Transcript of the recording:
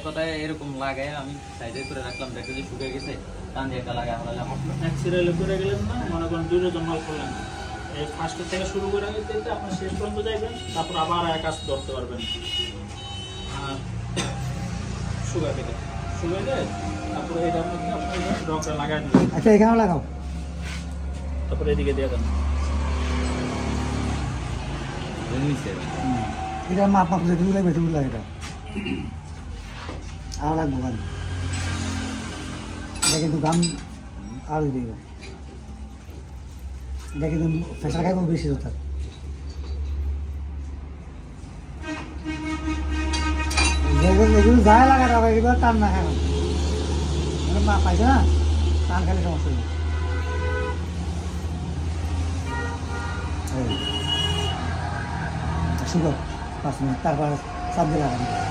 কথায় এরকম লাগায় আমি সাইডে করে রাখলাম, দেখে যে শুকিয়ে গেছে, টান দিয়ে একটা লাগাই হলাম। এক সিরিয়ালে করে গেলেন না, মনে করেন দুইজন মাল করলেন, এই ফার্স্টের থেকে শুরু করে দিতে আপনি শেষ পর্যন্ত যাইবেন, তারপর আবার এক কাজ ধরতে পারবেন। আর শুকাই দিলে তারপরে এটার মধ্যে আপনি রংটা লাগাই দেবেন। আচ্ছা, এখানেও লাগাও, তারপরে এদিকে দিয়ে দেন। এটা মাপ মাপ যেটুকু লাগবে সেটুকু লাগে, এটা আর লাগবো গান, এটা কিন্তু গান আরো দিব, এটা কিন্তু ফেসা খাইব বেশি দরকার। এগুলো যায় লাগা যাবে, এগুলো টান না খায়, মাপ পাইছে না, টান খালি সমস্যা নেই। শুকো 5 মিনিট, তারপরে চাপ দিয়ে লাগানো।